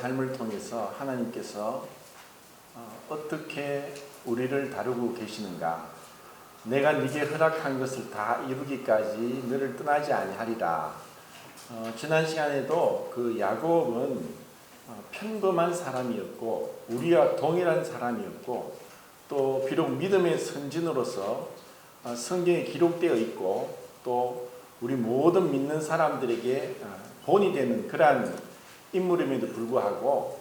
삶을 통해서 하나님께서 어떻게 우리를 다루고 계시는가. 내가 네게 허락한 것을 다 이루기까지 너를 떠나지 아니하리라. 지난 시간에도 그 야곱은 평범한 사람이었고 우리와 동일한 사람이었고 또 비록 믿음의 선진으로서 성경에 기록되어 있고 또 우리 모든 믿는 사람들에게 본이 되는 그러한 인물임에도 불구하고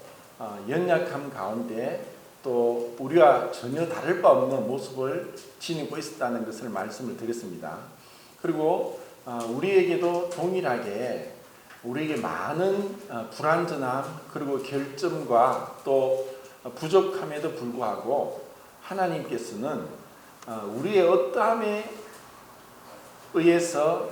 연약함 가운데 또 우리와 전혀 다를 바 없는 모습을 지니고 있었다는 것을 말씀을 드렸습니다. 그리고 우리에게도 동일하게 우리에게 많은 불완전함 그리고 결점과 또 부족함에도 불구하고 하나님께서는 우리의 어떠함에 의해서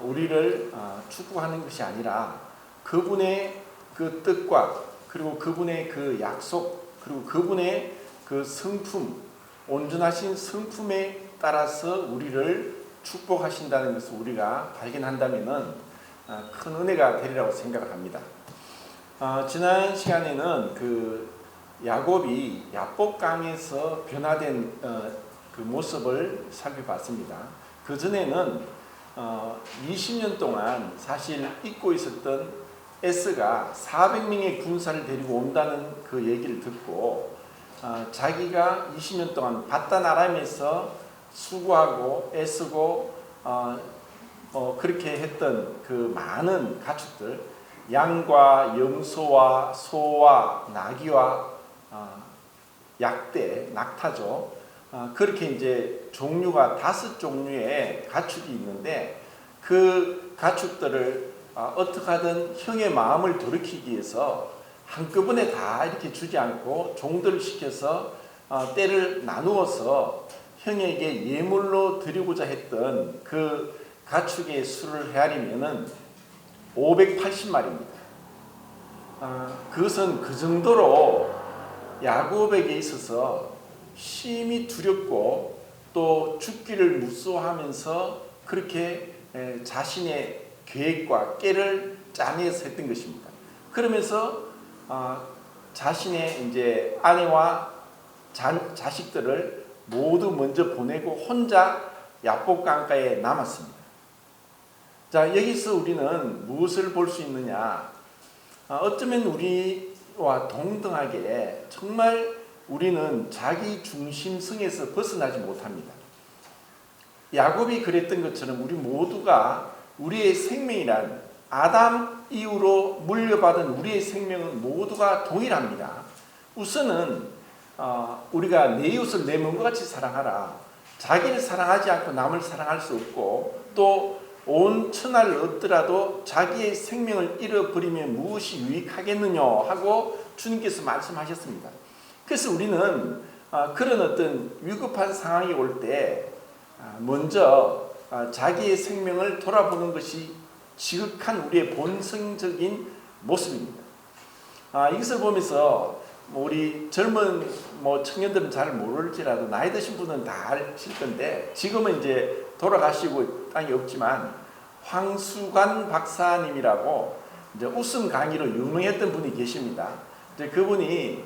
우리를 축복하는 것이 아니라 그분의 그 뜻과 그리고 그분의 그 약속 그리고 그분의 그 성품, 온전하신 성품에 따라서 우리를 축복하신다는 것을 우리가 발견한다면 큰 은혜가 되리라고 생각을 합니다. 지난 시간에는 그 야곱이 야복강에서 변화된 그 모습을 살펴봤습니다. 그 전에는 20년 동안 사실 잊고 있었던 에스가 400명의 군사를 데리고 온다는 그 얘기를 듣고 자기가 20년 동안 바단 아람에서 수고하고 애쓰고 그렇게 했던 그 많은 가축들 양과 염소와 소와 나귀와 약대, 낙타죠. 그렇게 이제 종류가 5종류의 가축이 있는데 그 가축들을 어떻게 하든 형의 마음을 돌이키기 위해서 한꺼번에 다 이렇게 주지 않고 종들을 시켜서 때를 나누어서 형에게 예물로 드리고자 했던 그 가축의 수를 헤아리면은 580마리입니다. 그것은 그 정도로 야곱에게 있어서 심히 두렵고 또 죽기를 무서워하면서 그렇게 자신의 계획과 깨를 짜내서 했던 것입니다. 그러면서 자신의 이제 아내와 자식들을 모두 먼저 보내고 혼자 야복강가에 남았습니다. 자, 여기서 우리는 무엇을 볼 수 있느냐? 어쩌면 우리와 동등하게 정말 우리는 자기 중심성에서 벗어나지 못합니다. 야곱이 그랬던 것처럼 우리 모두가 우리의 생명이란 아담 이후로 물려받은 우리의 생명은 모두가 동일합니다. 우선은 우리가 내 이웃을 내 몸과 같이 사랑하라. 자기를 사랑하지 않고 남을 사랑할 수 없고 또 온 천하를 얻더라도 자기의 생명을 잃어버리면 무엇이 유익하겠느냐 하고 주님께서 말씀하셨습니다. 그래서 우리는 그런 어떤 위급한 상황이 올 때 먼저 자기의 생명을 돌아보는 것이 지극한 우리의 본성적인 모습입니다. 이것을 보면서 우리 젊은 청년들은 잘 모를지라도 나이 드신 분은 다 아실 건데 지금은 이제 돌아가시고 땅이 없지만 황수관 박사님이라고 이제 웃음 강의로 유명했던 분이 계십니다. 이제 그분이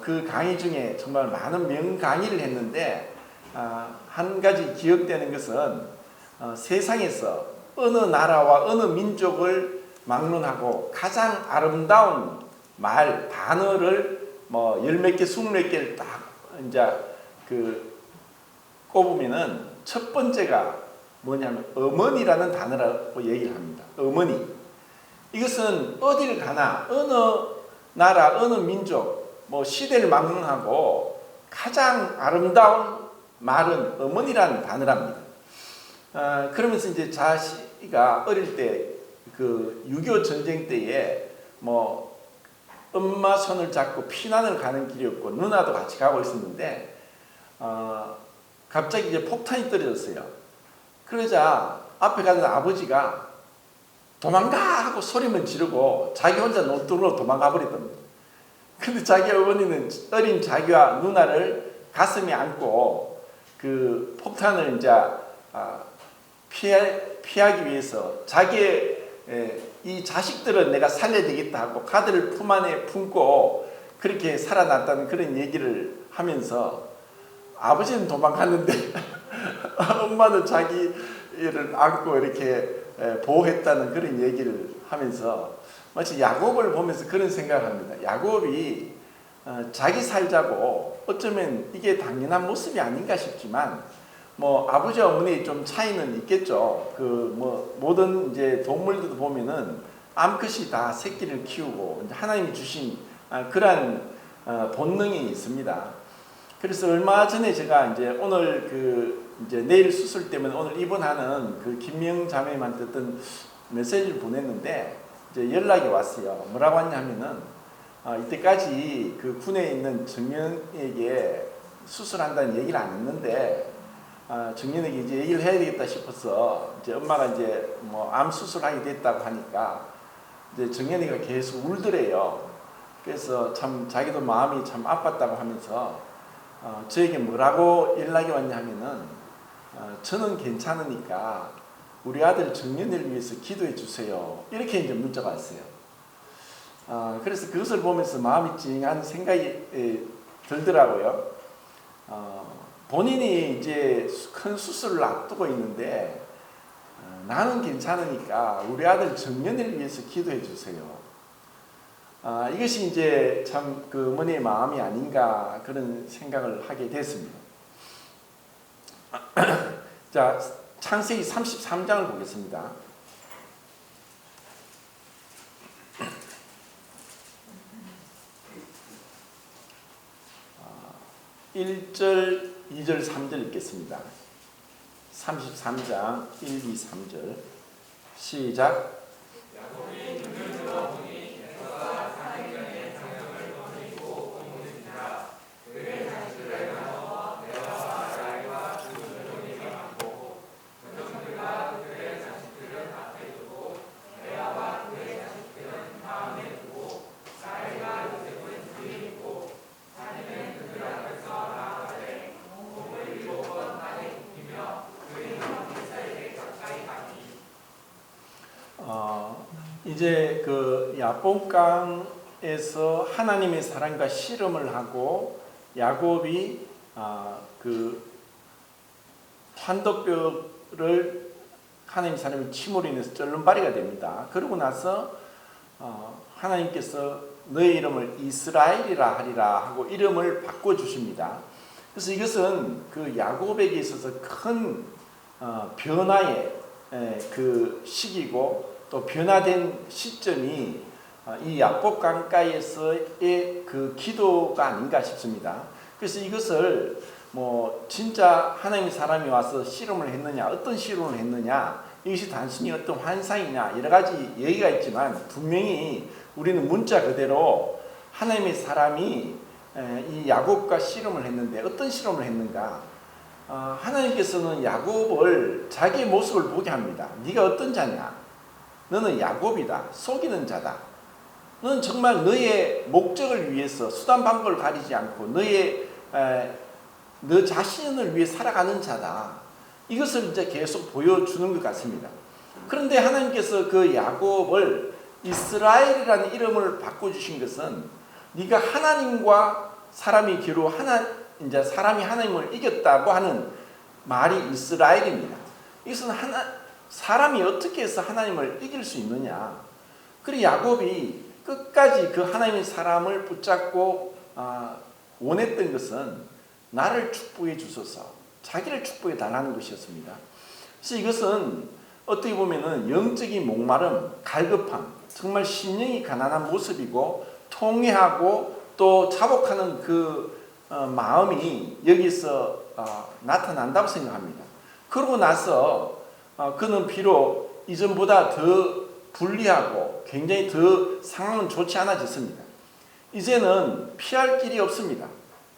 그 강의 중에 정말 많은 명강의를 했는데 한 가지 기억되는 것은 세상에서 어느 나라와 어느 민족을 막론하고 가장 아름다운 말, 단어를 10몇 개, 20몇 개를 딱 이제 꼽으면은 첫 번째가 뭐냐면 어머니라는 단어라고 얘기를 합니다. 어머니. 이것은 어디를 가나 어느 나라, 어느 민족, 시대를 막론하고 가장 아름다운 말은 어머니라는 단어랍니다. 그러면서 이제 자식이가 어릴 때 그 6.25 전쟁 때에 엄마 손을 잡고 피난을 가는 길이었고 누나도 같이 가고 있었는데 갑자기 이제 폭탄이 떨어졌어요. 그러자 앞에 가던 아버지가 도망가 하고 소리만 지르고 자기 혼자 논두렁으로 도망가 버렸답니다. 근데 자기 어머니는 어린 자기와 누나를 가슴에 안고 그 폭탄을 이제 피하기 위해서 자기의 이 자식들은 내가 살려야 되겠다 하고 가드를 품 안에 품고 그렇게 살아났다는 그런 얘기를 하면서 아버지는 도망갔는데 엄마는 자기를 안고 이렇게 보호했다는 그런 얘기를 하면서 마치 야곱을 보면서 그런 생각을 합니다. 야곱이 자기 살자고 어쩌면 이게 당연한 모습이 아닌가 싶지만 뭐 아버지와 어머니 좀 차이는 있겠죠. 그 뭐 모든 이제 동물들도 보면은 암컷이 다 새끼를 키우고 하나님이 주신 그러한 본능이 있습니다. 그래서 얼마 전에 제가 이제 오늘 그 이제 내일 수술 때문에 오늘 입원하는 그 김명 자매님한테 어떤 메시지를 보냈는데 이제 연락이 왔어요. 뭐라고 왔냐면은 이때까지 그 군에 있는 정년에게 수술한다는 얘기를 안 했는데 정년에게 이제 얘기를 해야 되겠다 싶어서 이제 엄마가 이제 뭐 암 수술하게 됐다고 하니까 이제 정년이가 계속 울더래요. 그래서 참 자기도 마음이 참 아팠다고 하면서 저에게 뭐라고 연락이 왔냐 하면은 저는 괜찮으니까 우리 아들 정년이를 위해서 기도해 주세요. 이렇게 이제 문자가 왔어요. 그래서 그것을 보면서 마음이 찡한 생각이 들더라고요. 본인이 이제 큰 수술을 앞두고 있는데 나는 괜찮으니까 우리 아들 정년이를 위해서 기도해 주세요. 이것이 이제 참 그 어머니의 마음이 아닌가 그런 생각을 하게 됐습니다. 자, 창세기 33장을 보겠습니다. 1절, 2절, 3절 읽겠습니다. 33장 1, 2, 3절 시작. 이제 그 야복강에서 하나님의 사랑과 씨름을 하고 야곱이 그 환도뼈를 하나님 사람이 침으로 인해서 쩔름발이가 됩니다. 그러고 나서 하나님께서 너의 이름을 이스라엘이라 하리라 하고 이름을 바꿔 주십니다. 그래서 이것은 그 야곱에게 있어서 큰 변화의 그 시기고 또 변화된 시점이 이 야복 강가에서의 그 기도가 아닌가 싶습니다. 그래서 이것을 뭐 진짜 하나님의 사람이 와서 씨름을 했느냐, 어떤 씨름을 했느냐, 이것이 단순히 어떤 환상이냐 여러 가지 얘기가 있지만 분명히 우리는 문자 그대로 하나님의 사람이 이 야곱과 씨름을 했는데 어떤 씨름을 했는가? 하나님께서는 야곱을 자기의 모습을 보게 합니다. 네가 어떤 자냐? 너는 야곱이다. 속이는 자다. 너는 정말 너의 목적을 위해서 수단 방법을 가리지 않고 너 자신을 위해 살아가는 자다. 이것을 이제 계속 보여주는 것 같습니다. 그런데 하나님께서 그 야곱을 이스라엘이라는 이름을 바꿔주신 것은 네가 하나님과 사람이 기로 이제 사람이 하나님을 이겼다고 하는 말이 이스라엘입니다. 이것은 사람이 어떻게 해서 하나님을 이길 수 있느냐. 그리고 야곱이 끝까지 그 하나님의 사람을 붙잡고 원했던 것은 나를 축복해 주소서, 자기를 축복해 달라는 것이었습니다. 그래서 이것은 어떻게 보면은 영적인 목마름, 갈급함, 정말 심령이 가난한 모습이고 통회하고 또 자복하는 그 마음이 여기서 나타난다고 생각합니다. 그러고 나서 그는 비록 이전보다 더 불리하고 굉장히 더 상황은 좋지 않아졌습니다. 이제는 피할 길이 없습니다.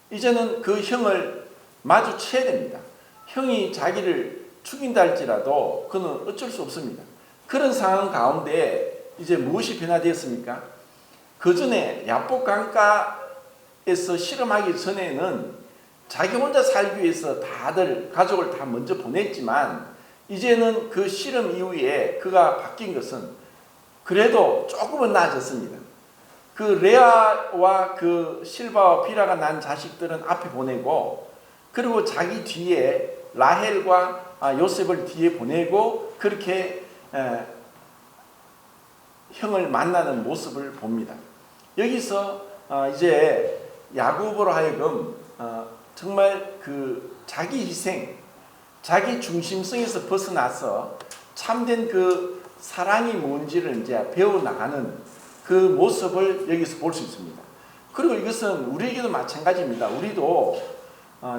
이제는 그 형을 마주쳐야 됩니다. 형이 자기를 죽인다 할지라도 그는 어쩔 수 없습니다. 그런 상황 가운데 이제 무엇이 변화되었습니까? 그 전에 야복 강가에서 실험하기 전에는 자기 혼자 살기 위해서 다들 가족을 다 먼저 보냈지만 이제는 그 실험 이후에 그가 바뀐 것은 그래도 조금은 나아졌습니다. 그 레아와 그 실바와 비라가 난 자식들은 앞에 보내고, 그리고 자기 뒤에 라헬과 요셉을 뒤에 보내고, 그렇게 형을 만나는 모습을 봅니다. 여기서 이제 야곱으로 하여금 정말 그 자기 희생, 자기 중심성에서 벗어나서 참된 그 사랑이 뭔지를 이제 배워나가는 그 모습을 여기서 볼 수 있습니다. 그리고 이것은 우리에게도 마찬가지입니다. 우리도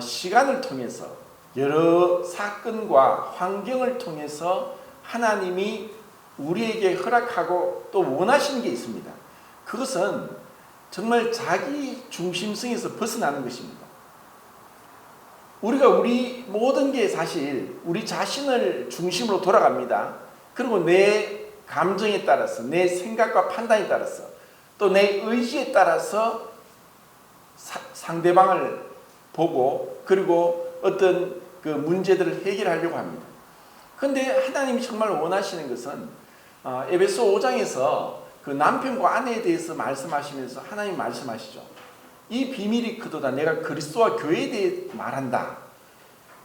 시간을 통해서 여러 사건과 환경을 통해서 하나님이 우리에게 허락하고 또 원하시는 게 있습니다. 그것은 정말 자기 중심성에서 벗어나는 것입니다. 우리 모든 게 사실 우리 자신을 중심으로 돌아갑니다. 그리고 내 감정에 따라서, 내 생각과 판단에 따라서, 또 내 의지에 따라서 상대방을 보고, 그리고 어떤 그 문제들을 해결하려고 합니다. 그런데 하나님이 정말 원하시는 것은 에베소 5장에서 그 남편과 아내에 대해서 말씀하시면서 하나님 말씀하시죠. 이 비밀이 크도다. 내가 그리스도와 교회에 대해 말한다.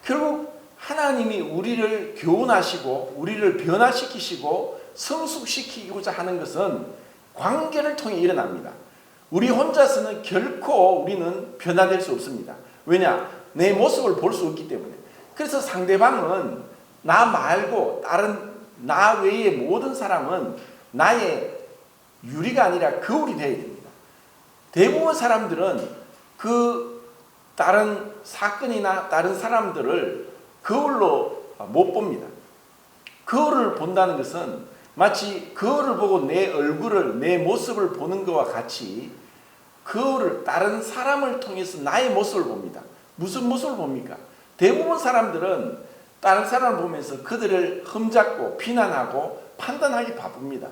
결국 하나님이 우리를 교훈하시고 우리를 변화시키시고 성숙시키고자 하는 것은 관계를 통해 일어납니다. 우리 혼자서는 결코 우리는 변화될 수 없습니다. 왜냐? 내 모습을 볼 수 없기 때문에. 그래서 상대방은 나 말고 다른 나 외의 모든 사람은 나의 유리가 아니라 거울이 되어야 됩니다. 대부분 사람들은 그 다른 사건이나 다른 사람들을 거울로 못 봅니다. 거울을 본다는 것은 마치 거울을 보고 내 얼굴을, 내 모습을 보는 것과 같이 거울을, 다른 사람을 통해서 나의 모습을 봅니다. 무슨 모습을 봅니까? 대부분 사람들은 다른 사람을 보면서 그들을 흠잡고 비난하고 판단하기 바쁩니다.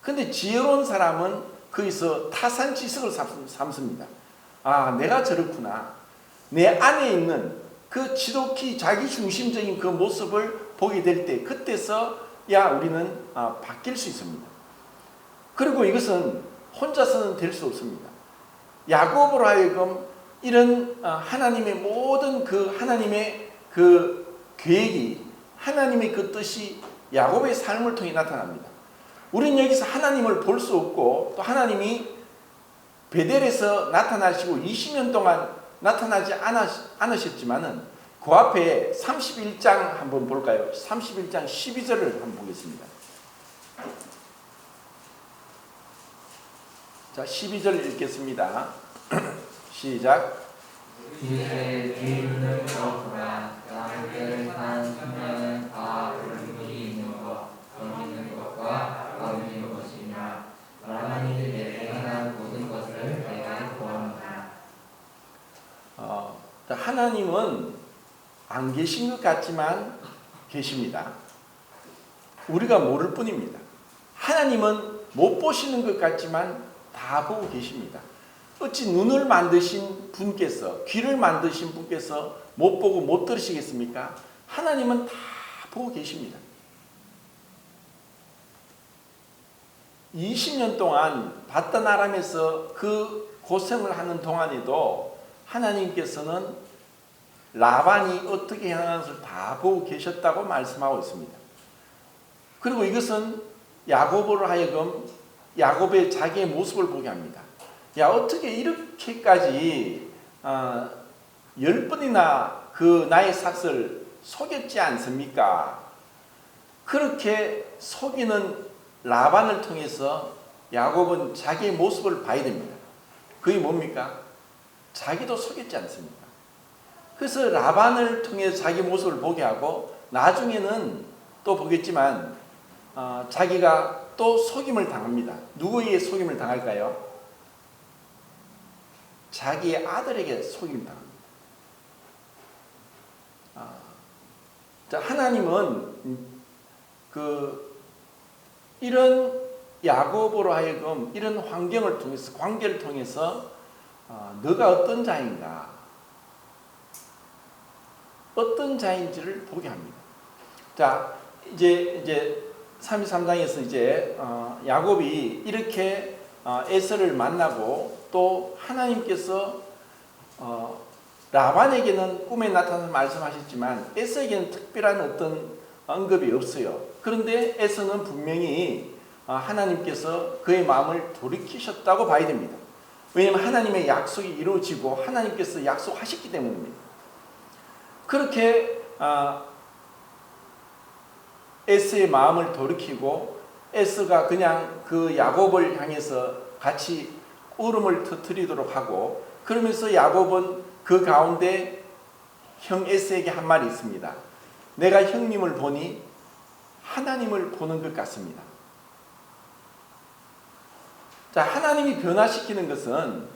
그런데 지혜로운 사람은 거기서 타산지석을 삼습니다. 아, 내가 저렇구나. 내 안에 있는 그 지독히 자기중심적인 그 모습을 보게 될 때, 그때서야 우리는 바뀔 수 있습니다. 그리고 이것은 혼자서는 될 수 없습니다. 야곱으로 하여금 이런 하나님의 모든 그 하나님의 그 계획이, 하나님의 그 뜻이 야곱의 삶을 통해 나타납니다. 우리는 여기서 하나님을 볼 수 없고, 또 하나님이 베델에서 나타나시고 20년 동안 나타나지 않으셨지만은 그 앞에 31장 한번 볼까요? 31장 12절을 한번 보겠습니다. 자, 12절 읽겠습니다. 시작. 그의 뒤를 돌아 땅을 산 수면은 다 물이 있는 것, 점 있는 것과 점 있는 것이며 라반이 내게 행한 모든 것을 내가 보았노라. 하나님은 안 계신 것 같지만 계십니다. 우리가 모를 뿐입니다. 하나님은 못 보시는 것 같지만 다 보고 계십니다. 어찌 눈을 만드신 분께서, 귀를 만드신 분께서 못 보고 못 들으시겠습니까? 하나님은 다 보고 계십니다. 20년 동안 바단 아람에서 그 고생을 하는 동안에도 하나님께서는 라반이 어떻게 행하는 것을 다 보고 계셨다고 말씀하고 있습니다. 그리고 이것은 야곱으로 하여금 야곱의 자기의 모습을 보게 합니다. 야, 어떻게 이렇게까지 10번이나 그 나의 삭을 속였지 않습니까? 그렇게 속이는 라반을 통해서 야곱은 자기의 모습을 봐야 됩니다. 그게 뭡니까? 자기도 속였지 않습니까? 그래서 라반을 통해 자기 모습을 보게 하고, 나중에는 또 보겠지만 자기가 또 속임을 당합니다. 누구에게 속임을 당할까요? 자기의 아들에게 속임을 당합니다. 자, 하나님은 이런 야곱으로 하여금 이런 환경을 통해서, 관계를 통해서 너가 어떤 자인가, 어떤 자인지를 보게 합니다. 자, 이제 33장에서 이제 야곱이 이렇게 에서를 만나고 또 하나님께서 라반에게는 꿈에 나타나서 말씀하셨지만 에서에게는 특별한 어떤 언급이 없어요. 그런데 에서는 분명히 하나님께서 그의 마음을 돌이키셨다고 봐야 됩니다. 왜냐하면 하나님의 약속이 이루어지고 하나님께서 약속하셨기 때문입니다. 그렇게 에서의 마음을 돌이키고 에서가 그냥 그 야곱을 향해서 같이 울음을 터뜨리도록 하고, 그러면서 야곱은 그 가운데 형 에서에게 한 말이 있습니다. 내가 형님을 보니 하나님을 보는 것 같습니다. 자, 하나님이 변화시키는 것은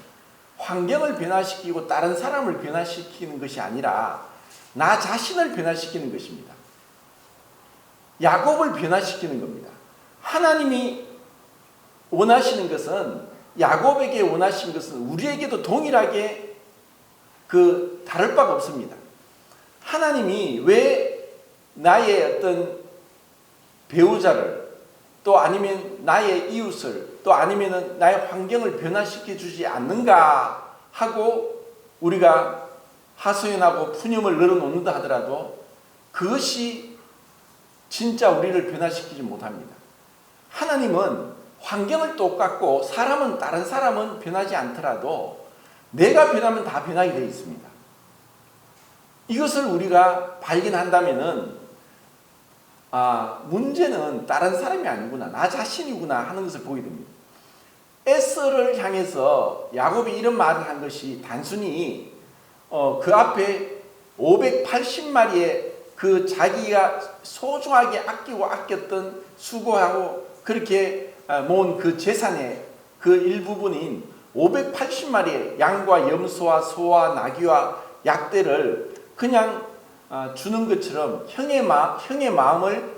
환경을 변화시키고 다른 사람을 변화시키는 것이 아니라 나 자신을 변화시키는 것입니다. 야곱을 변화시키는 겁니다. 하나님이 원하시는 것은, 야곱에게 원하시는 것은 우리에게도 동일하게 다를 바가 없습니다. 하나님이 왜 나의 어떤 배우자를, 또 아니면 나의 이웃을, 또 아니면 나의 환경을 변화시켜 주지 않는가 하고 우리가 하소연하고 푸념을 늘어놓는다 하더라도 그것이 진짜 우리를 변화시키지 못합니다. 하나님은 환경을 똑같고 사람은, 다른 사람은 변하지 않더라도 내가 변하면 다 변하게 되어 있습니다. 이것을 우리가 발견한다면은 문제는 다른 사람이 아니구나, 나 자신이구나 하는 것을 보게 됩니다. 에서를 향해서 야곱이 이런 말을 한 것이 단순히 그 앞에 580마리의 그 자기가 소중하게 아끼고 아꼈던, 수고하고 그렇게 모은 그 재산의 그 일부분인 580마리의 양과 염소와 소와 나귀와 약대를 그냥 주는 것처럼 형의 마음을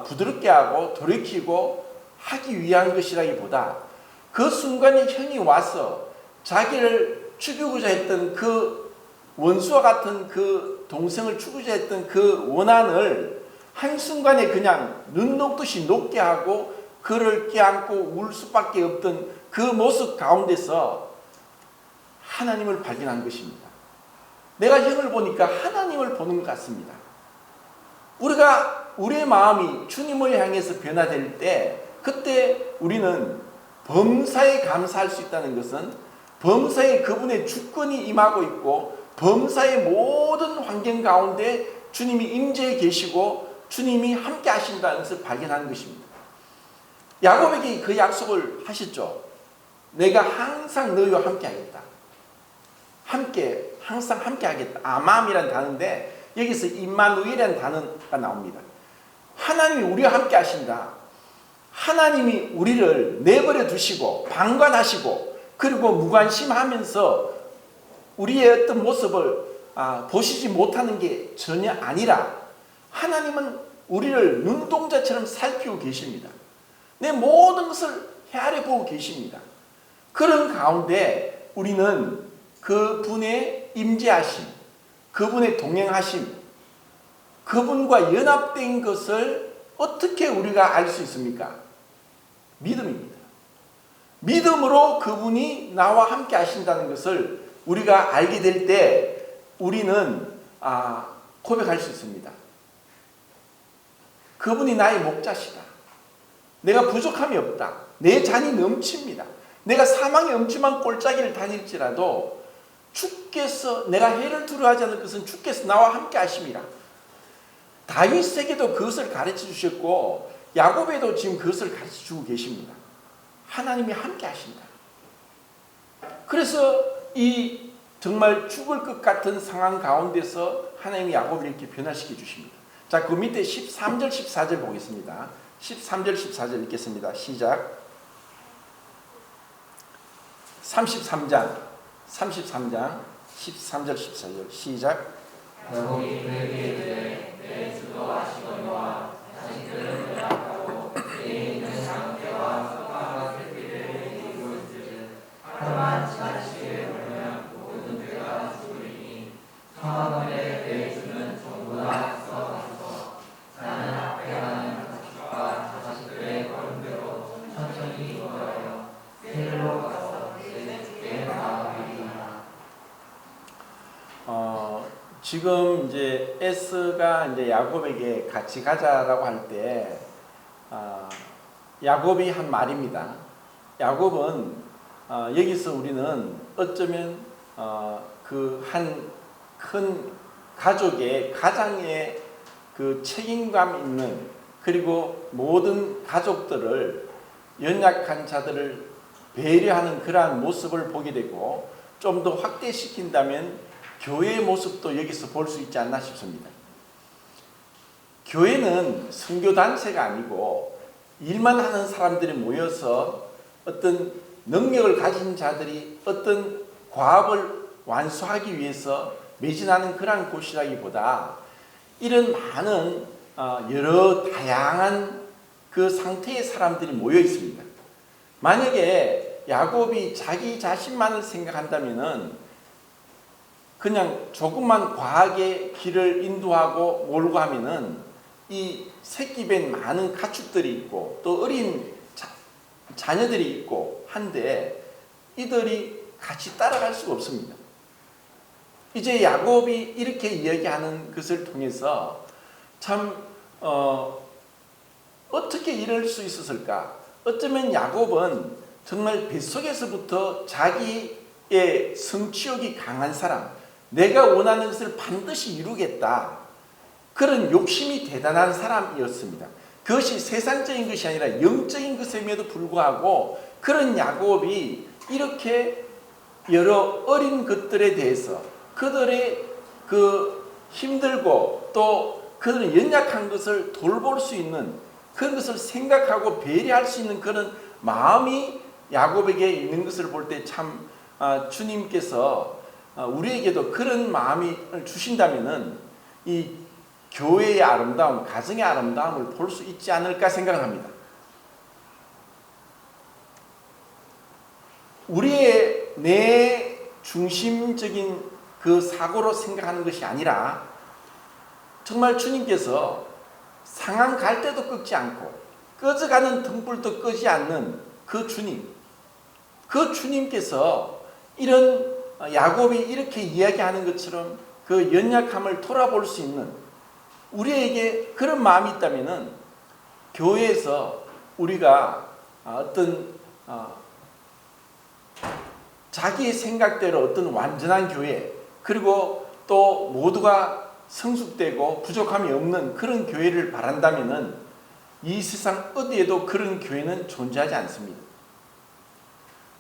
부드럽게 하고 돌이키고 하기 위한 것이라기보다, 그 순간에 형이 와서 자기를 죽이고자 했던 그 원수와 같은 그 동생을 죽이고자 했던 그 원한을 한순간에 그냥 눈 녹듯이 녹게 하고 그를 껴안고 울 수밖에 없던 그 모습 가운데서 하나님을 발견한 것입니다. 내가 형을 보니까 하나님을 보는 것 같습니다. 우리의 마음이 주님을 향해서 변화될 때, 그때 우리는 범사에 감사할 수 있다는 것은, 범사에 그분의 주권이 임하고 있고 범사의 모든 환경 가운데 주님이 임재해 계시고 주님이 함께 하신다는 것을 발견하는 것입니다. 야곱에게 그 약속을 하셨죠. 내가 항상 너희와 함께 하겠다. 항상 함께 하겠다. 아맘이라는 단어인데 여기서 임마누엘이라는 단어가 나옵니다. 하나님이 우리와 함께 하신다. 하나님이 우리를 내버려 두시고 방관하시고 그리고 무관심하면서 우리의 어떤 모습을 보시지 못하는 게 전혀 아니라, 하나님은 우리를 눈동자처럼 살피고 계십니다. 내 모든 것을 헤아려 보고 계십니다. 그런 가운데 우리는 그분의 임재하심, 그분의 동행하심, 그분과 연합된 것을 어떻게 우리가 알 수 있습니까? 믿음입니다. 믿음으로 그분이 나와 함께 하신다는 것을 우리가 알게 될 때 우리는 고백할 수 있습니다. 그분이 나의 목자시다. 내가 부족함이 없다. 내 잔이 넘칩니다. 내가 사망의 엄침한 골짜기를 다닐지라도 주께서, 내가 해를 두려워하지 않을 것은 주께서 나와 함께 하심이라. 다윗에게도 그것을 가르쳐 주셨고 야곱에도 지금 그것을 가르쳐 주고 계십니다. 하나님이 함께 하신다. 그래서 이 정말 죽을 것 같은 상황 가운데서 하나님이 야곱을 이렇게 변화시켜 주십니다. 자, 그 밑에 13절 14절 보겠습니다. 13절 14절 읽겠습니다. 시작. 33장 13장 13절 14절 시작. 야곱이 그에게 이르되 내 주도 아시거니와 자식들을 연합하고 내에 있는 장대와 석가와 새끼를 이기고 있으니 하루만 지나치게 보면 모든 죄가 죽으리니 청하건대 내 주는 전부 다 써가서 나는 앞에 가는 자식과 지금 이제 에스가 이제 야곱에게 같이 가자라고 할 때 야곱이 한 말입니다. 야곱은 여기서 우리는 어쩌면 그 한 큰 가족의 가장의 그 책임감 있는, 그리고 모든 가족들을, 연약한 자들을 배려하는 그러한 모습을 보게 되고, 좀 더 확대시킨다면 교회의 모습도 여기서 볼 수 있지 않나 싶습니다. 교회는 선교단체가 아니고 일만 하는 사람들이 모여서 어떤 능력을 가진 자들이 어떤 과업을 완수하기 위해서 매진하는 그런 곳이라기보다 이런 많은 여러 다양한 그 상태의 사람들이 모여 있습니다. 만약에 야곱이 자기 자신만을 생각한다면은 그냥 조금만 과하게 길을 인도하고 몰고 하면은 이 새끼 뵌 많은 가축들이 있고 또 어린 자녀들이 있고 한데 이들이 같이 따라갈 수가 없습니다. 이제 야곱이 이렇게 이야기하는 것을 통해서 참 어떻게 이럴 수 있었을까? 어쩌면 야곱은 정말 뱃속에서부터 자기의 성취욕이 강한 사람, 내가 원하는 것을 반드시 이루겠다, 그런 욕심이 대단한 사람이었습니다. 그것이 세상적인 것이 아니라 영적인 것임에도 불구하고 그런 야곱이 이렇게 여러 어린 것들에 대해서 그들의 그 힘들고 또 그들의 연약한 것을 돌볼 수 있는 그런 것을 생각하고 배려할 수 있는 그런 마음이 야곱에게 있는 것을 볼 때 참 주님께서 우리에게도 그런 마음을 주신다면은 이 교회의 아름다움, 가정의 아름다움을 볼 수 있지 않을까 생각합니다. 우리의 내 중심적인 그 사고로 생각하는 것이 아니라 정말 주님께서 상한 갈대도 꺾지 않고 꺼져가는 등불도 끄지 않는 그 주님, 그 주님께서 이런 야곱이 이렇게 이야기하는 것처럼 그 연약함을 돌아볼 수 있는 우리에게 그런 마음이 있다면은 교회에서 우리가 어떤 자기의 생각대로 어떤 완전한 교회, 그리고 또 모두가 성숙되고 부족함이 없는 그런 교회를 바란다면은 이 세상 어디에도 그런 교회는 존재하지 않습니다.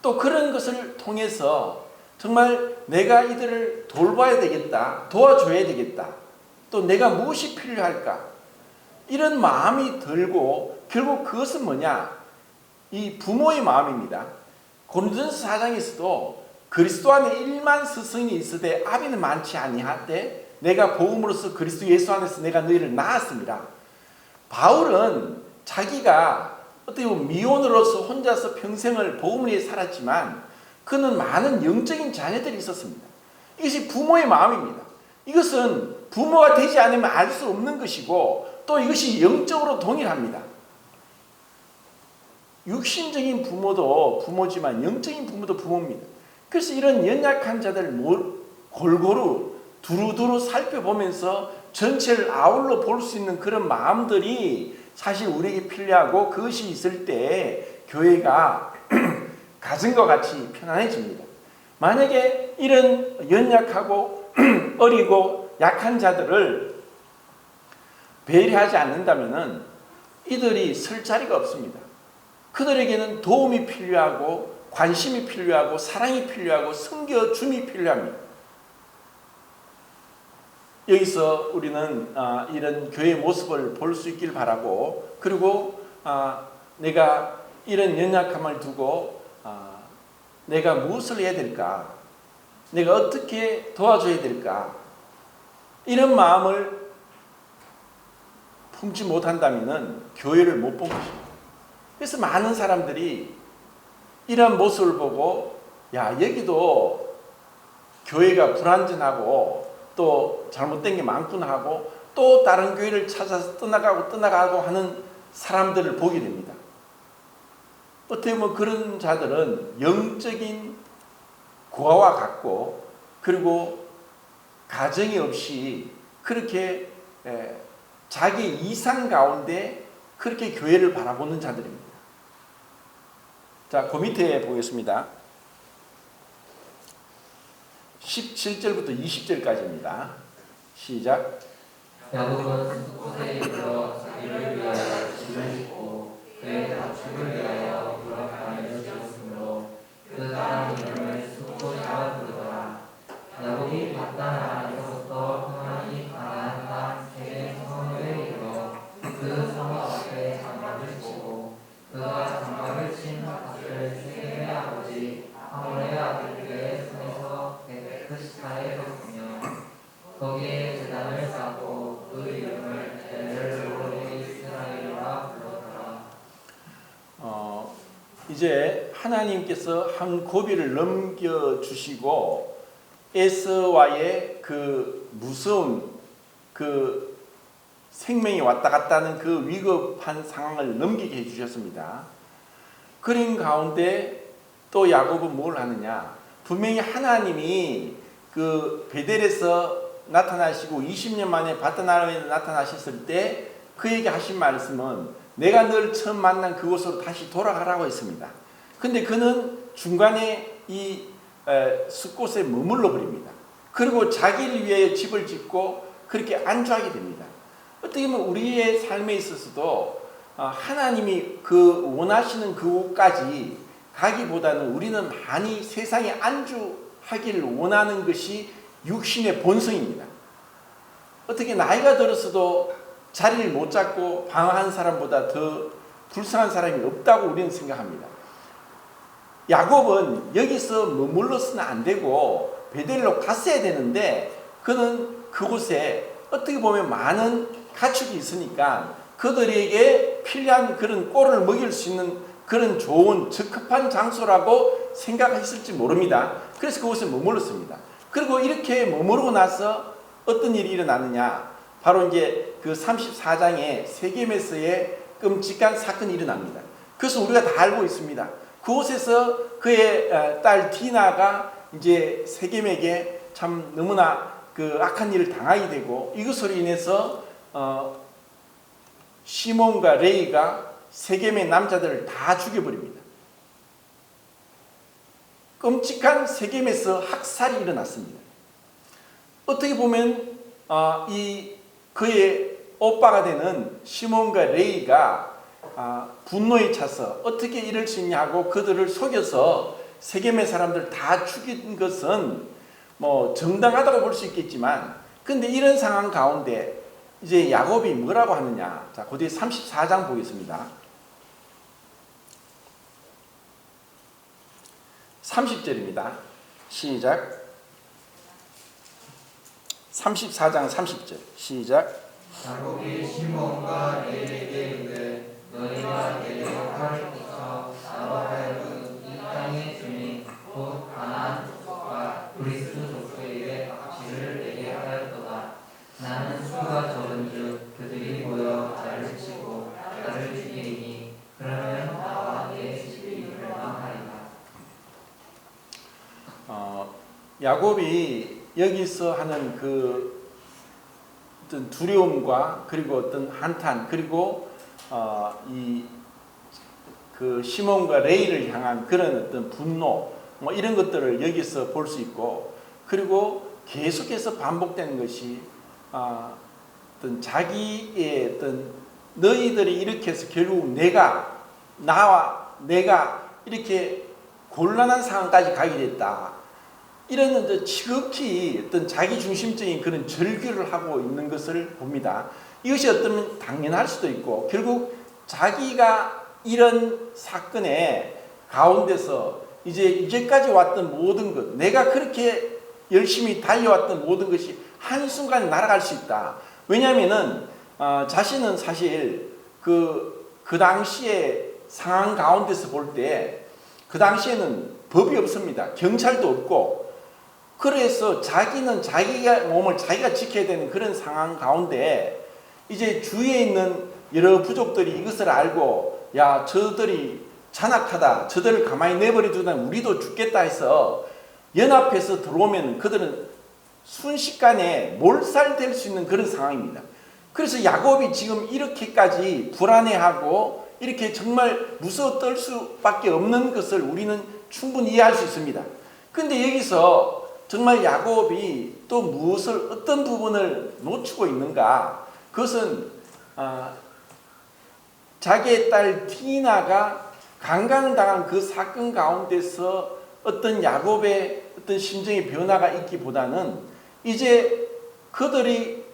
또 그런 것을 통해서 정말 내가 이들을 돌봐야 되겠다, 도와줘야 되겠다, 또 내가 무엇이 필요할까, 이런 마음이 들고 결국 그것은 뭐냐? 이 부모의 마음입니다. 고린도전서 4장에서도 그리스도 안에 1만 스승이 있으되 아비는 많지 아니하되 내가 복음으로써 그리스도 예수 안에서 내가 너희를 낳았습니다. 바울은 자기가 어떻게 보면 미혼으로서 혼자서 평생을 복음을 위해 살았지만 그는 많은 영적인 자녀들이 있었습니다. 이것이 부모의 마음입니다. 이것은 부모가 되지 않으면 알 수 없는 것이고 또 이것이 영적으로 동일합니다. 육신적인 부모도 부모지만 영적인 부모도 부모입니다. 그래서 이런 연약한 자들을 골고루 두루두루 살펴보면서 전체를 아울러 볼 수 있는 그런 마음들이 사실 우리에게 필요하고 그것이 있을 때 교회가 가정과 같이 편안해집니다. 만약에 이런 연약하고 어리고 약한 자들을 배려하지 않는다면 이들이 설 자리가 없습니다. 그들에게는 도움이 필요하고 관심이 필요하고 사랑이 필요하고 섬겨줌이 필요합니다. 여기서 우리는 이런 교회의 모습을 볼 수 있길 바라고, 그리고 내가 이런 연약함을 두고 내가 무엇을 해야 될까, 내가 어떻게 도와줘야 될까, 이런 마음을 품지 못한다면 교회를 못 본 것입니다. 그래서 많은 사람들이 이런 모습을 보고 야, 여기도 교회가 불완전하고 또 잘못된 게 많구나 하고 또 다른 교회를 찾아서 떠나가고 하는 사람들을 보게 됩니다. 어떻게 보면 그런 자들은 영적인 고아와 같고, 그리고 가정이 없이 그렇게 자기 이상 가운데 그렇게 교회를 바라보는 자들입니다. 자, 그 밑에 보겠습니다. 17절부터 20절까지입니다. 시작. 야곱은 숫곳에 이르러 자기를 위하여 집을 짓고 그의 가축을 위하여 부락간을 지었으므로 그 땅 이름을 숫곳이라 부르더라. 야곱이 밧단아람에서부터 평안히 가나안 땅 세겜 성읍에 이르러 그 성읍 앞에 장막을 치고 그가 장막을 친 밭을 세겜의 아버지 하몰의 아들들의 손에서 베트시다에 뒀으며 거기에 제단을 쌓고 그 이름을 엘르로이 이스라엘이라 불렀더라. 이제 하나님께서 한 고비를 넘겨주시고 에서와의 그 무서운 그 생명이 왔다 갔다 하는 그 위급한 상황을 넘기게 해주셨습니다. 그런 가운데 또 야곱은 뭘 하느냐? 분명히 하나님이 그 베델에서 나타나시고 20년 만에 밧단아람에 나타나셨을 때 그에게 하신 말씀은 내가 널 처음 만난 그곳으로 다시 돌아가라고 했습니다. 근데 그는 중간에 이 숫곳에 머물러 버립니다. 그리고 자기를 위해 집을 짓고 그렇게 안주하게 됩니다. 어떻게 보면 우리의 삶에 있어서도 하나님이 그 원하시는 그곳까지 가기보다는 우리는 많이 세상에 안주하기를 원하는 것이 육신의 본성입니다. 어떻게 나이가 들었어도 자리를 못 잡고 방황한 사람보다 더 불쌍한 사람이 없다고 우리는 생각합니다. 야곱은 여기서 머물러서는 안 되고 베델로 갔어야 되는데 그는 그곳에 어떻게 보면 많은 가축이 있으니까 그들에게 필요한 그런 꼴을 먹일 수 있는 그런 좋은 적합한 장소라고 생각했을지 모릅니다. 그래서 그곳에 머물렀습니다. 그리고 이렇게 머무르고 나서 어떤 일이 일어나느냐? 바로 이제 그 34장에 세겜에서의 끔찍한 사건이 일어납니다. 그래서 우리가 다 알고 있습니다. 그곳에서 그의 딸 디나가 이제 세겜에게 참 너무나 그 악한 일을 당하게 되고 이것으로 인해서 시몬과 레이가 세겜의 남자들을 다 죽여버립니다. 끔찍한 세겜에서 학살이 일어났습니다. 어떻게 보면 이 그의 오빠가 되는 시몬과 레이가 분노에 차서 어떻게 이럴 수 있냐 하고 그들을 속여서 세겜의 사람들 다 죽인 것은 뭐 정당하다고 볼 수 있겠지만 근데 이런 상황 가운데 이제 야곱이 뭐라고 하느냐. 자, 그 뒤에 34장 보겠습니다. 30절입니다. 시작. 34장 30절 시작. 야곱이 시몬과 레이에게 이르되 너희가 내게 칼을 꽂혀 나로 하여금 이 땅의 주민 곧 가나안 족속과 그리스 족속에게 악취를 내게 하였도다. 나는 수가 적은즉 그들이 모여 나를 치고 나를 죽이리니 그러면 나와 내 집이 멸망하리라. 야곱이 여기서 하는 그 어떤 두려움과 그리고 어떤 한탄 그리고 이 그 시몬과 레이를 향한 그런 어떤 분노 뭐 이런 것들을 여기서 볼 수 있고 그리고 계속해서 반복되는 것이 어떤 자기의 어떤 너희들이 이렇게 해서 결국 내가 이렇게 곤란한 상황까지 가게 됐다. 이런 지극히 어떤 자기 중심적인 그런 절규를 하고 있는 것을 봅니다. 이것이 어쩌면 당연할 수도 있고 결국 자기가 이런 사건의 가운데서 이제까지 왔던 모든 것, 내가 그렇게 열심히 달려왔던 모든 것이 한순간에 날아갈 수 있다. 왜냐하면은 자신은 사실 그 당시에 상황 가운데서 볼 때 그 당시에는 법이 없습니다. 경찰도 없고 그래서 자기는 자기가 몸을 자기가 지켜야 되는 그런 상황 가운데 이제 주위에 있는 여러 부족들이 이것을 알고 야 저들이 잔악하다 저들을 가만히 내버려 두면 우리도 죽겠다 해서 연합해서 들어오면 그들은 순식간에 몰살될 수 있는 그런 상황입니다. 그래서 야곱이 지금 이렇게까지 불안해하고 이렇게 정말 무서워 떨 수밖에 없는 것을 우리는 충분히 이해할 수 있습니다. 그런데 여기서 정말 야곱이 또 무엇을 어떤 부분을 놓치고 있는가? 그것은 자기의 딸 디나가 강간당한 그 사건 가운데서 어떤 야곱의 어떤 심정의 변화가 있기보다는 이제 그들이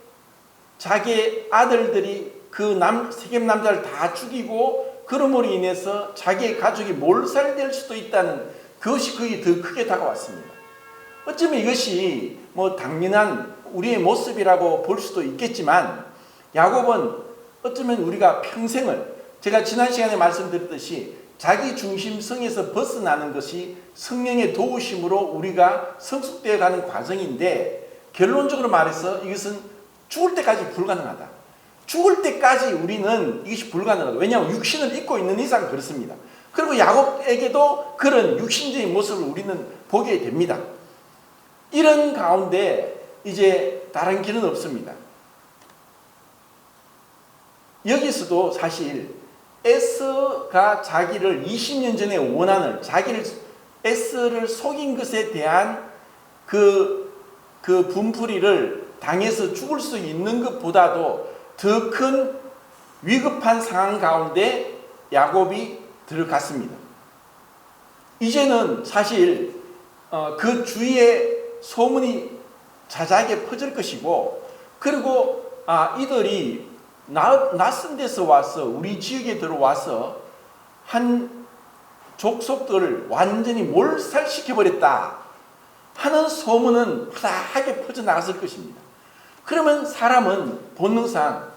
자기의 아들들이 그 세겜 남자를 다 죽이고 그러므로 인해서 자기의 가족이 몰살될 수도 있다는 그것이 거의 더 크게 다가왔습니다. 어쩌면 이것이 뭐 당연한 우리의 모습이라고 볼 수도 있겠지만 야곱은 어쩌면 우리가 평생을 제가 지난 시간에 말씀드렸듯이 자기 중심성에서 벗어나는 것이 성령의 도우심으로 우리가 성숙되어 가는 과정인데 결론적으로 말해서 이것은 죽을 때까지 불가능하다. 죽을 때까지 우리는 이것이 불가능하다. 왜냐하면 육신을 입고 있는 이상 그렇습니다. 그리고 야곱에게도 그런 육신적인 모습을 우리는 보게 됩니다. 이런 가운데 이제 다른 길은 없습니다. 여기서도 사실 에서가 자기를 20년 전에 원한을 자기를 에서를 속인 것에 대한 그 분풀이를 당해서 죽을 수 있는 것보다도 더 큰 위급한 상황 가운데 야곱이 들어갔습니다. 이제는 사실 그 주위에 소문이 자자하게 퍼질 것이고 그리고 이들이 낯선 데서 와서 우리 지역에 들어와서 한 족속들을 완전히 몰살시켜버렸다 하는 소문은 파다하게 퍼져나갔을 것입니다. 그러면 사람은 본능상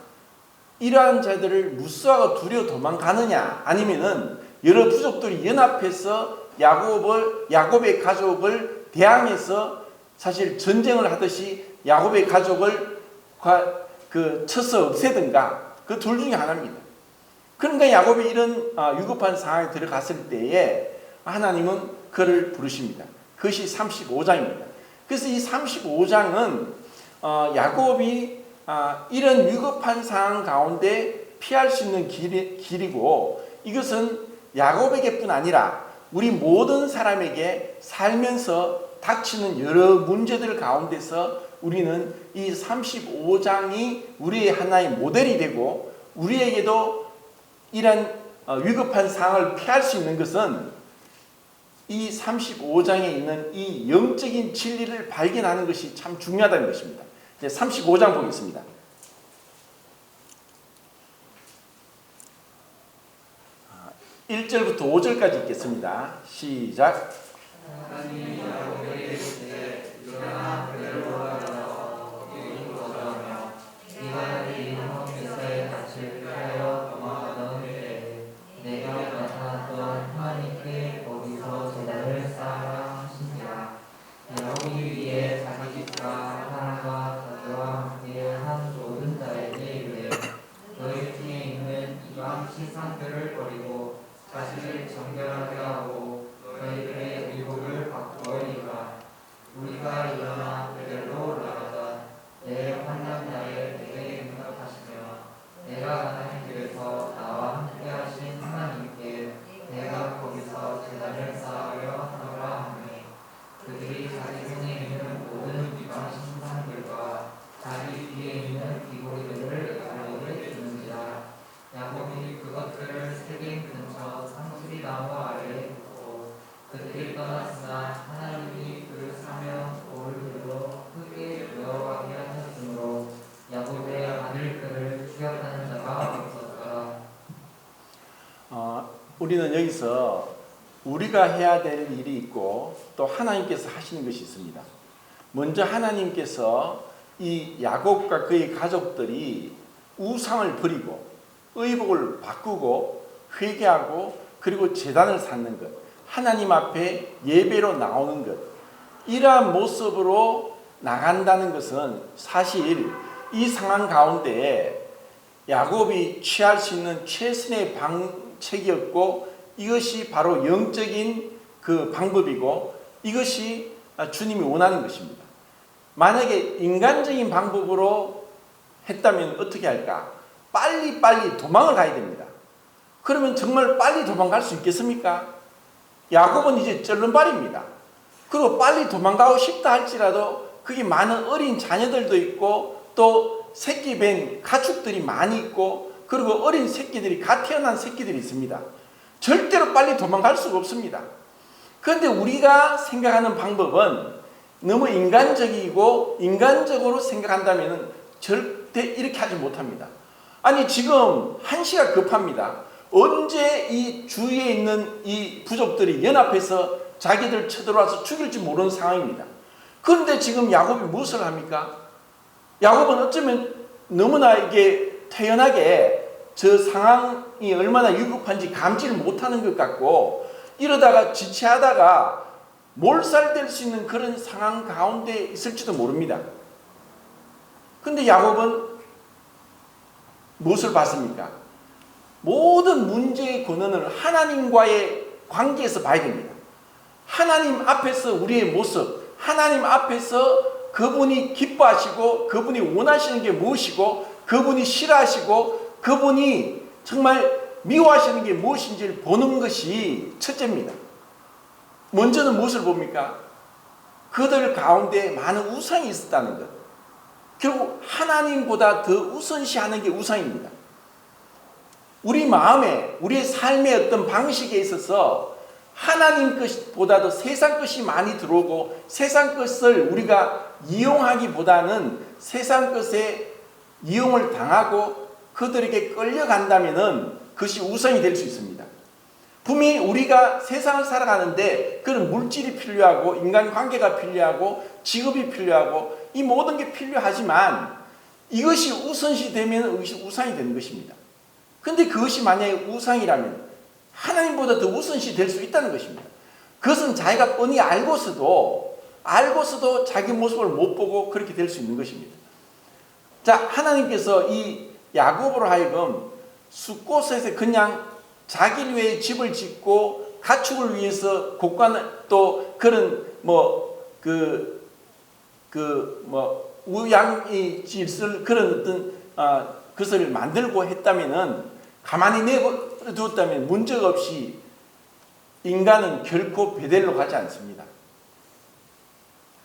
이러한 자들을 무수하고 두려워 도망가느냐 아니면은 여러 부족들이 연합해서 야곱의 가족을 대항해서 사실 전쟁을 하듯이 야곱의 가족을 쳐서 없애든가 그 둘 중에 하나입니다. 그러니까 야곱이 이런 위급한 상황에 들어갔을 때에 하나님은 그를 부르십니다. 그것이 35장입니다. 그래서 이 35장은 야곱이 이런 위급한 상황 가운데 피할 수 있는 길이고 이것은 야곱에게뿐 아니라 우리 모든 사람에게 살면서 닥치는 여러 문제들 가운데서 우리는 이 35장이 우리의 하나의 모델이 되고 우리에게도 이런 위급한 상황을 피할 수 있는 것은 이 35장에 있는 이 영적인 진리를 발견하는 것이 참 중요하다는 것입니다. 이제 35장 보겠습니다. 일 1절부터 5절까지 읽겠습니다. 시작. 하나님이 야곱에게 이르시되 일어나 그대로 올라가서 이리로 거주하며 네가 네 이름 에서의 낯을 피하여 도망가던 때에 내가 나타났던 하나님께 거기서 제단을 쌓아라 하시니라. 야곱이 위에 자기 집과 사람과 자녀와 함께 한 모든 자에게 이르되 너희 중에 있는 이방 신상들을 버리고 자신을 정결하게 하고 너희들의 의복을 바꾸어이라. 우리가 일어나 베델로 올라가자. 내 환난 날에 내게 응답하시며 내가 가는 길에서 나와 함께 하신 하나님께 내가 거기서 제단을 쌓으려 하노라 하니 그들이 자기 손에 있는 모든 이방 신상들과 자기 뒤에 있는 귀고리들을 야곱에게 주는지라. 야곱이 그것들을 세겜 근처 상수리 나무 아래에 묻고 그들이 떠났으나 하나님이 그 사명 돌들로 크게 되어가게 하셨으므로 야곱의 아들들을 죽였다는 자가 없었더라. 우리는 여기서 우리가 해야 될 일이 있고 또 하나님께서 하시는 것이 있습니다. 먼저 하나님께서 이 야곱과 그의 가족들이 우상을 버리고 의복을 바꾸고 회개하고 그리고 제단을 쌓는 것, 하나님 앞에 예배로 나오는 것, 이러한 모습으로 나간다는 것은 사실 이 상황 가운데 야곱이 취할 수 있는 최선의 방책이었고 이것이 바로 영적인 그 방법이고 이것이 주님이 원하는 것입니다. 만약에 인간적인 방법으로 했다면 어떻게 할까? 빨리 도망을 가야 됩니다. 그러면 정말 빨리 도망갈 수 있겠습니까? 야곱은 이제 쩔른발입니다. 그리고 빨리 도망가고 싶다 할지라도 그게 많은 어린 자녀들도 있고 또 새끼 뵌 가축들이 많이 있고 그리고 어린 새끼들이 갓 태어난 새끼들이 있습니다. 절대로 빨리 도망갈 수가 없습니다. 그런데 우리가 생각하는 방법은 너무 인간적이고 인간적으로 생각한다면 절대 이렇게 하지 못합니다. 아니 지금 한시가 급합니다. 언제 이 주위에 있는 이 부족들이 연합해서 자기들 쳐들어와서 죽일지 모르는 상황입니다. 그런데 지금 야곱이 무엇을 합니까? 야곱은 어쩌면 너무나 이게 태연하게 저 상황이 얼마나 위급한지 감지를 못하는 것 같고 이러다가 지체하다가 몰살될 수 있는 그런 상황 가운데 있을지도 모릅니다. 그런데 야곱은 무엇을 봤습니까? 모든 문제의 근원을 하나님과의 관계에서 봐야 됩니다. 하나님 앞에서 우리의 모습, 하나님 앞에서 그분이 기뻐하시고 그분이 원하시는 게 무엇이고 그분이 싫어하시고 그분이 정말 미워하시는 게 무엇인지를 보는 것이 첫째입니다. 먼저는 무엇을 봅니까? 그들 가운데 많은 우상이 있었다는 것. 결국 하나님보다 더 우선시하는 게 우상입니다. 우리 마음에 우리의 삶의 어떤 방식에 있어서 하나님 것보다도 세상 것이 많이 들어오고 세상 것을 우리가 이용하기보다는 세상 것에 이용을 당하고 그들에게 끌려간다면 그것이 우상이 될 수 있습니다. 분명히 우리가 세상을 살아가는데 그런 물질이 필요하고 인간관계가 필요하고 직업이 필요하고 이 모든 게 필요하지만 이것이 우선시 되면 이것이 우상이 되는 것입니다. 그런데 그것이 만약에 우상이라면 하나님보다 더 우선시 될 수 있다는 것입니다. 그것은 자기가 뻔히 알고서도 자기 모습을 못 보고 그렇게 될 수 있는 것입니다. 자, 하나님께서 이 야곱으로 하여금 숫곳에서 그냥 자기를 위해 집을 짓고 가축을 위해서 곳간 또 그런 우양이 짓을 그런 어떤 것을 만들고 했다면은 가만히 내버려두었다면 문제가 없이 인간은 결코 베델로 가지 않습니다.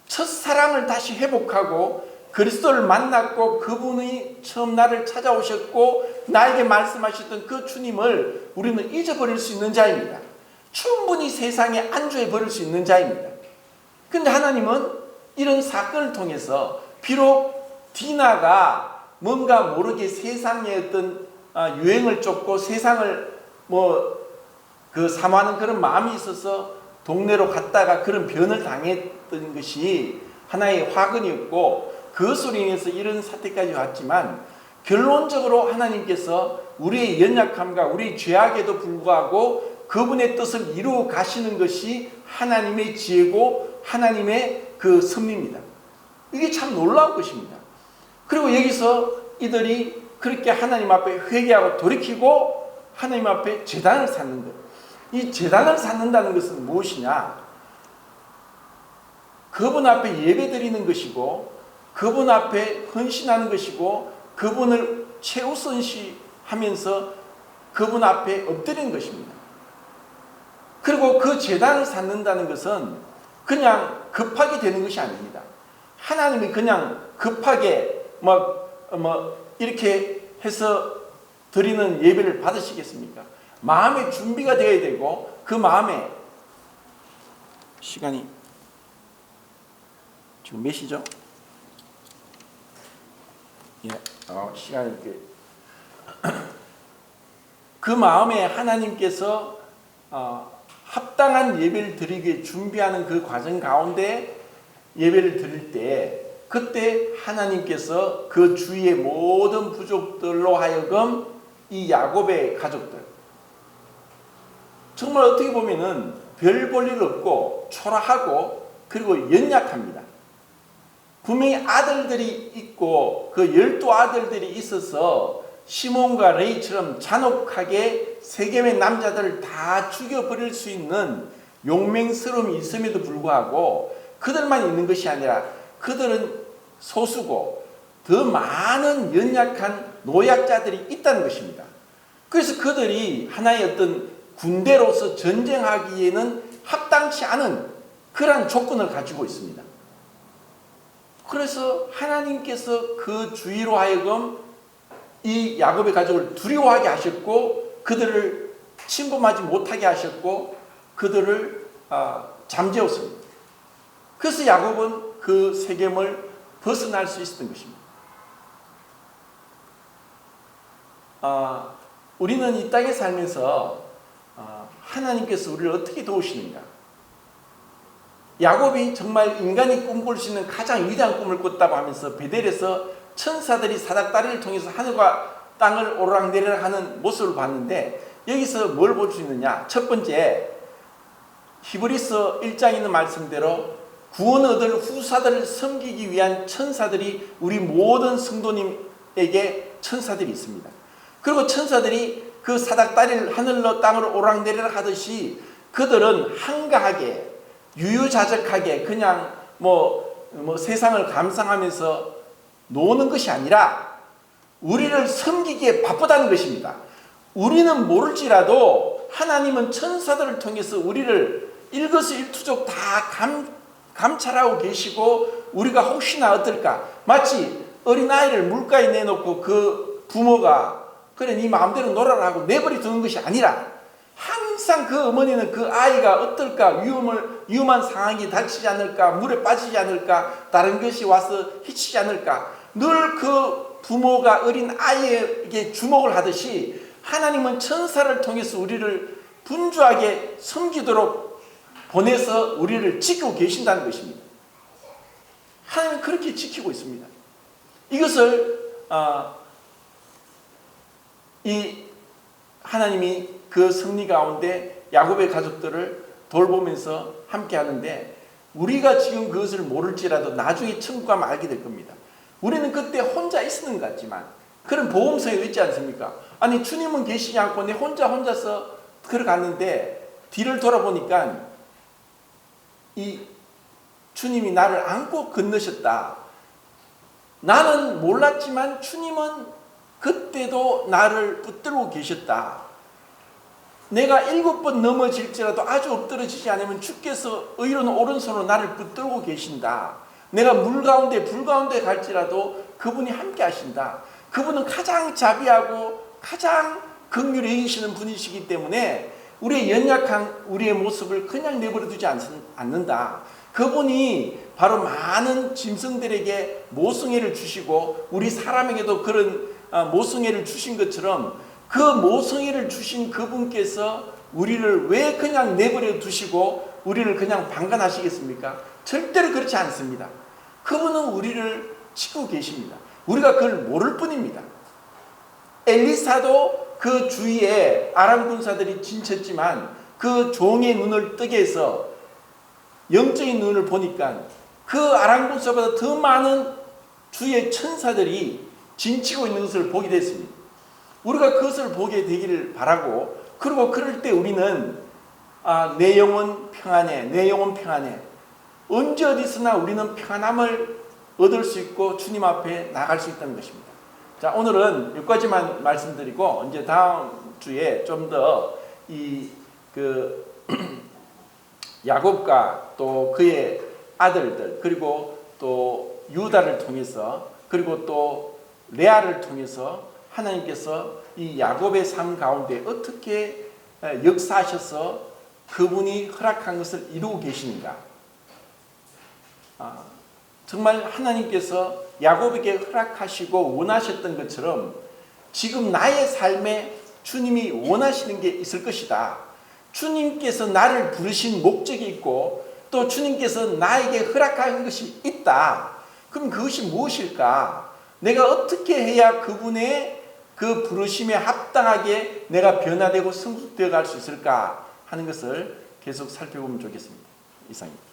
첫사랑을 다시 회복하고 그리스도를 만났고 그분이 처음 나를 찾아오셨고 나에게 말씀하셨던 그 주님을 우리는 잊어버릴 수 있는 자입니다. 충분히 세상에 안주해 버릴 수 있는 자입니다. 그런데 하나님은 이런 사건을 통해서 비록 디나가 뭔가 모르게 세상의 어떤 유행을 쫓고 세상을 사모하는 그런 마음이 있어서 동네로 갔다가 그런 변을 당했던 것이 하나의 화근이었고 그것으로 인해서 이런 사태까지 왔지만 결론적으로 하나님께서 우리의 연약함과 우리의 죄악에도 불구하고 그분의 뜻을 이루어 가시는 것이 하나님의 지혜고 하나님의 그 섭리입니다. 이게 참 놀라운 것입니다. 그리고 여기서 이들이 그렇게 하나님 앞에 회개하고 돌이키고 하나님 앞에 제단을 쌓는 것. 이 제단을 쌓는다는 것은 무엇이냐? 그분 앞에 예배드리는 것이고 그분 앞에 헌신하는 것이고 그분을 최우선시하면서 그분 앞에 엎드리는 것입니다. 그리고 그 제단을 쌓는다는 것은 그냥 급하게 되는 것이 아닙니다. 하나님이 그냥 급하게 이렇게 해서 드리는 예배를 받으시겠습니까? 마음의 준비가 되어야 되고 그 마음에 시간이 지금 몇 시죠? 시간이 이렇게 그 마음에 하나님께서 합당한 예배를 드리기 준비하는 그 과정 가운데 예배를 드릴 때 그때 하나님께서 그 주위의 모든 부족들로 하여금 이 야곱의 가족들 정말 어떻게 보면은 별 볼 일 없고 초라하고 그리고 연약합니다. 분명히 아들들이 있고 그 12아들들이 있어서 시몬과 레이처럼 잔혹하게 세겜의 남자들을 다 죽여버릴 수 있는 용맹스러움이 있음에도 불구하고 그들만 있는 것이 아니라 그들은 소수고 더 많은 연약한 노약자들이 있다는 것입니다. 그래서 그들이 하나의 어떤 군대로서 전쟁하기에는 합당치 않은 그러한 조건을 가지고 있습니다. 그래서 하나님께서 그 주위로 하여금 이 야곱의 가족을 두려워하게 하셨고 그들을 침범하지 못하게 하셨고 그들을 잠재웠습니다. 그래서 야곱은 그 세겜을 벗어날 수 있었던 것입니다. 우리는 이 땅에 살면서 하나님께서 우리를 어떻게 도우시는가? 야곱이 정말 인간이 꿈꿀 수 있는 가장 위대한 꿈을 꿨다고 하면서 베델에서 천사들이 사닥다리를 통해서 하늘과 땅을 오르락내리락 하는 모습을 봤는데 여기서 뭘 볼 수 있느냐? 첫 번째, 히브리서 1장에 있는 말씀대로 구원 얻을 후사들을 섬기기 위한 천사들이 우리 모든 성도님에게 천사들이 있습니다. 그리고 천사들이 그 사닥다리를 하늘로 땅으로 오락내리락 하듯이 그들은 한가하게 유유자적하게 그냥 세상을 감상하면서 노는 것이 아니라 우리를 섬기기에 바쁘다는 것입니다. 우리는 모를지라도 하나님은 천사들을 통해서 우리를 일거수일투족 다 감찰하고 계시고 우리가 혹시나 어떨까 마치 어린아이를 물가에 내놓고 그 부모가 그래 네 마음대로 놀아라 하고 내버려 두는 것이 아니라 항상 그 어머니는 그 아이가 어떨까 위험한 상황이 닥치지 않을까 물에 빠지지 않을까 다른 것이 와서 해치지 않을까 늘 그 부모가 어린 아이에게 주목을 하듯이 하나님은 천사를 통해서 우리를 분주하게 섬기도록 보내서 우리를 지키고 계신다는 것입니다. 하나님은 그렇게 지키고 있습니다. 이것을 이 하나님이 그 승리 가운데 야곱의 가족들을 돌보면서 함께 하는데 우리가 지금 그것을 모를지라도 나중에 천국 가면 알게 될 겁니다. 우리는 그때 혼자 있었는 것 같지만 그런 보험성이 있지 않습니까? 아니 주님은 계시지 않고 내 혼자서 걸어갔는데 뒤를 돌아보니까 이 주님이 나를 안고 건너셨다. 나는 몰랐지만 주님은 그때도 나를 붙들고 계셨다. 내가 7번 넘어질지라도 아주 엎드러지지 않으면 주께서 의로운 오른손으로 나를 붙들고 계신다. 내가 물 가운데 불 가운데 갈지라도 그분이 함께 하신다. 그분은 가장 자비하고 가장 긍휼히 여기시는 분이시기 때문에 우리의 연약한 우리의 모습을 그냥 내버려 두지 않는다. 그분이 바로 많은 짐승들에게 모성애를 주시고 우리 사람에게도 그런 모성애를 주신 것처럼 그 모성애를 주신 그분께서 우리를 왜 그냥 내버려 두시고 우리를 그냥 방관하시겠습니까? 절대로 그렇지 않습니다. 그분은 우리를 지키고 계십니다. 우리가 그걸 모를 뿐입니다. 엘리사도 그 주위에 아람 군사들이 진쳤지만 그 종의 눈을 뜨게 해서 영적인 눈을 보니까 그 아람 군사보다 더 많은 주의 천사들이 진치고 있는 것을 보게 됐습니다. 우리가 그것을 보게 되기를 바라고 그리고 그럴 때 우리는 내 영혼 평안해 내 영혼 평안해 언제 어디서나 우리는 평안함을 얻을 수 있고 주님 앞에 나갈 수 있다는 것입니다. 자, 오늘은 여기까지만 말씀드리고 이제 다음 주에 좀 더 야곱과 또 그의 아들들 그리고 또 유다를 통해서 그리고 또 레아를 통해서 하나님께서 이 야곱의 삶 가운데 어떻게 역사하셔서 그분이 허락한 것을 이루고 계시는가. 정말 하나님께서 야곱에게 허락하시고 원하셨던 것처럼 지금 나의 삶에 주님이 원하시는 게 있을 것이다. 주님께서 나를 부르신 목적이 있고 또 주님께서 나에게 허락한 것이 있다. 그럼 그것이 무엇일까? 내가 어떻게 해야 그분의 그 부르심에 합당하게 내가 변화되고 성숙되어 갈 수 있을까 하는 것을 계속 살펴보면 좋겠습니다. 이상입니다.